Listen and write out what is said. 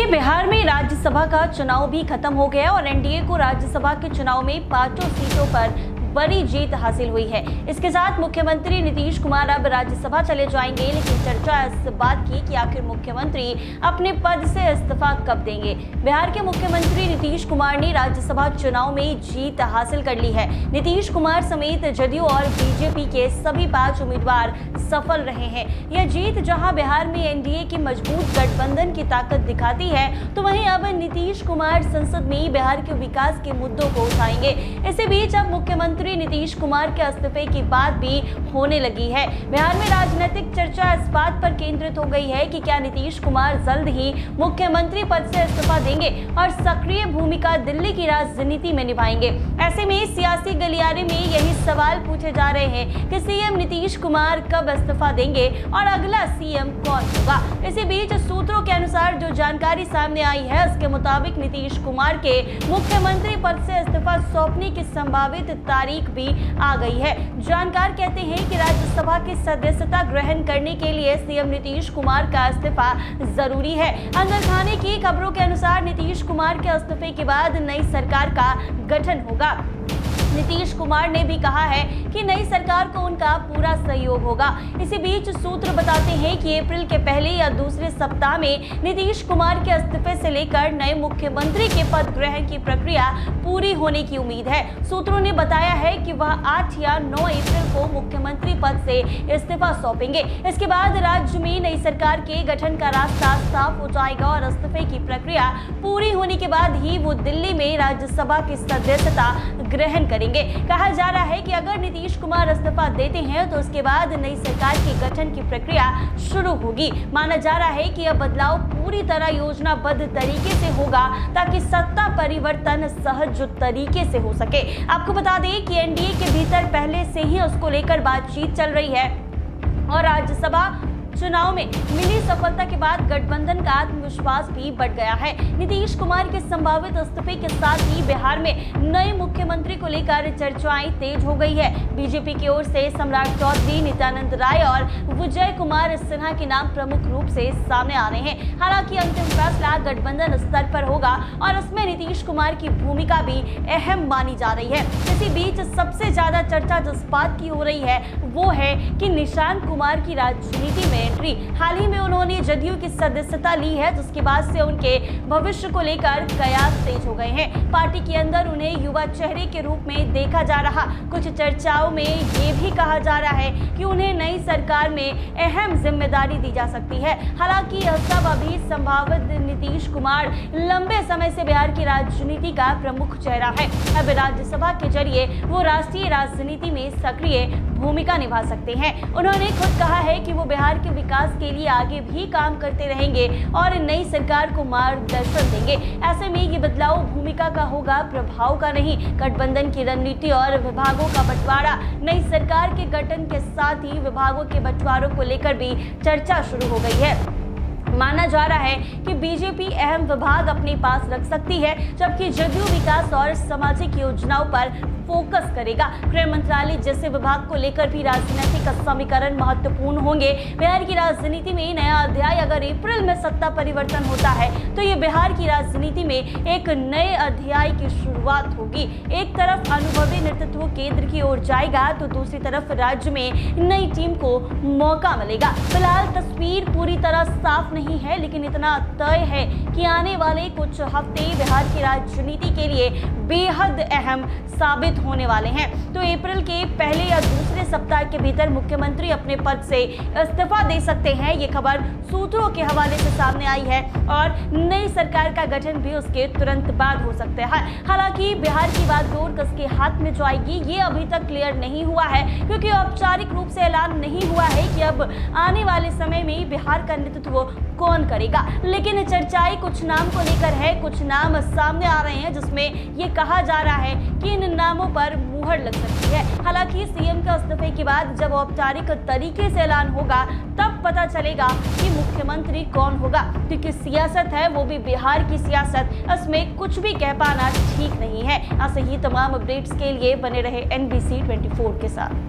बिहार में राज्यसभा का चुनाव भी खत्म हो गया और एनडीए को राज्यसभा के चुनाव में 5 सीटों पर बड़ी जीत हासिल हुई है। इसके साथ मुख्यमंत्री नीतीश कुमार अब राज्यसभा चले जाएंगे, लेकिन चर्चा इस बात की कि आखिर मुख्यमंत्री अपने पद से इस्तीफा कब देंगे। बिहार के मुख्यमंत्री नीतीश कुमार ने राज्यसभा चुनाव में जीत हासिल कर ली है। नीतीश कुमार समेत जदयू और बीजेपी के सभी 5 उम्मीदवार सफल रहे हैं। यह जीत जहां बिहार में एनडीए की मजबूत गठबंधन की ताकत दिखाती है, तो वहीं अब नीतीश कुमार संसद में बिहार के विकास के मुद्दों को उठाएंगे। इसी बीच अब मुख्यमंत्री नीतीश कुमार के इस्तीफे की बात भी होने लगी है। बिहार में राजनीतिक चर्चा इस बात पर केंद्रित हो गई है कि क्या नीतीश कुमार जल्द ही मुख्यमंत्री पद से इस्तीफा देंगे और सक्रिय भूमिका दिल्ली की राजनीति में निभाएंगे। ऐसे में सियासी गलियारे में यही सवाल पूछे जा रहे हैं कि सीएम नीतीश कुमार कब इस्तीफा देंगे और अगला सीएम कौन होगा। इसी बीच सूत्रों के अनुसार जो जानकारी सामने आई है, उसके मुताबिक नीतीश कुमार के मुख्यमंत्री पद से इस्तीफा सौंपने की संभावित तारीख भी आ गई है। जानकार कहते हैं कि राज्यसभा की सदस्यता ग्रहण करने के लिए सीएम नीतीश कुमार का इस्तीफा जरूरी है। अंदर खाने की खबरों के अनुसार नीतीश कुमार के इस्तीफे के बाद नई सरकार का गठन होगा। नीतीश कुमार ने भी कहा है कि नई सरकार को उनका पूरा सहयोग होगा। इसी बीच सूत्र बताते हैं कि अप्रैल के पहले या दूसरे सप्ताह में नीतीश कुमार के इस्तीफे से लेकर नए मुख्यमंत्री के पद ग्रहण की प्रक्रिया पूरी होने की उम्मीद है। सूत्रों ने बताया है कि वह 8 या 9 अप्रैल को मुख्यमंत्री पद से इस्तीफा सौंपेंगे। इसके बाद राज्य में नई सरकार के गठन का रास्ता साफ हो जाएगा और इस्तीफे की प्रक्रिया पूरी होने के बाद ही वो दिल्ली में राज्यसभा की सदस्यता ग्रहण करेंगे। कहा जा रहा है कि अगर नीतीश कुमार इस्तीफा देते हैं तो उसके बाद नई सरकार के गठन की प्रक्रिया शुरू होगी। माना जा रहा है कि यह बदलाव पूरी तरह योजनाबद्ध तरीके से होगा ताकि सत्ता परिवर्तन सहज तरीके से हो सके। आपको बता दें कि एनडीए के भीतर पहले से ही उसको लेकर बातचीत चल रही है और राज्यसभा चुनाव में मिली सफलता के बाद गठबंधन का आत्मविश्वास भी बढ़ गया है। नीतीश कुमार के संभावित इस्तीफे के साथ ही बिहार में नए मुख्यमंत्री को लेकर चर्चाएं तेज हो गई है। बीजेपी की ओर से सम्राट चौधरी, नित्यानंद राय और विजय कुमार सिन्हा के नाम प्रमुख रूप से सामने आ रहे हैं। हालांकि अंतिम फैसला गठबंधन स्तर पर होगा और इसमें नीतीश कुमार की भूमिका भी अहम मानी जा रही है। इसी बीच सबसे ज्यादा चर्चा जिस बात की हो रही है वो है कि निशांत कुमार की राजनीति में एंट्री। हाल ही में उन्होंने जदयू की सदस्यता ली है, जिसके बाद से उनके भविष्य को लेकर कयास तेज हो गए हैं। पार्टी के अंदर उन्हें युवा चेहरे के रूप में देखा जा रहा। कुछ चर्चाओं में ये भी कहा जा रहा है कि उन्हें नई सरकार में अहम जिम्मेदारी दी जा सकती है। हालांकि यह सब अभी संभावित। नीतीश कुमार लंबे समय से बिहार की राजनीति का प्रमुख चेहरा है। अब राज्यसभा के जरिए वो राष्ट्रीय राजनीति में सक्रिय भूमिका निभा सकते हैं। उन्होंने खुद कहा है कि वो बिहार के विकास के लिए आगे भी काम करते रहेंगे और नई सरकार को मार्गदर्शन देंगे। ऐसे में ये बदलाव भूमिका का होगा, प्रभाव का नहीं। गठबंधन की रणनीति और विभागों का बंटवारा। नई सरकार के गठन के साथ ही विभागों के बंटवारों को लेकर भी चर्चा शुरू हो गई है। माना जा रहा है कि बीजेपी अहम विभाग अपने पास रख सकती है, जबकि जदयू विकास और सामाजिक योजनाओं पर फोकस करेगा। गृह मंत्रालय जैसे विभाग को लेकर भी राजनीतिक समीकरण महत्वपूर्ण होंगे। बिहार की राजनीति में नया अध्याय। अगर अप्रैल में सत्ता परिवर्तन होता है तो ये बिहार की राजनीति में एक नए अध्याय की शुरुआत होगी। एक तरफ अनुभवी नेतृत्व केंद्र की ओर जाएगा तो दूसरी तरफ राज्य में नई टीम को मौका मिलेगा। फिलहाल तस्वीर पूरी तरह साफ नहीं है, लेकिन इतना तय है कि आने वाले कुछ हफ्ते बिहार की राजनीति के लिए बेहद अहम साबित होने वाले हैं। तो अप्रैल के पहले या दूसरे सप्ताह के भीतर मुख्यमंत्री अपने पद से इस्तीफा दे सकते हैं। ये खबर सूत्रों के हवाले से सामने आई है और नई सरकार का गठन भी उसके तुरंत बाद हो सकता है। हालांकि बिहार की बागडोर किसके हाथ में जाएगी ये अभी तक क्लियर नहीं हुआ है, क्योंकि औपचारिक रूप से ऐलान नहीं हुआ है कि अब आने वाले समय में बिहार का नेतृत्व कौन करेगा। लेकिन चर्चाएं कुछ नाम को लेकर है। कुछ नाम सामने आ रहे हैं जिसमें ये कहा जा रहा है कि इन नामों पर मुहर लग सकती है। हालांकि सीएम के इस्तीफे के बाद जब औपचारिक तरीके से ऐलान होगा तब पता चलेगा कि मुख्यमंत्री कौन होगा, क्योंकि सियासत है वो भी बिहार की सियासत, इसमें कुछ भी कह पाना ठीक नहीं है। ऐसे ही तमाम अपडेट्स के लिए बने रहे NBC 24 के साथ।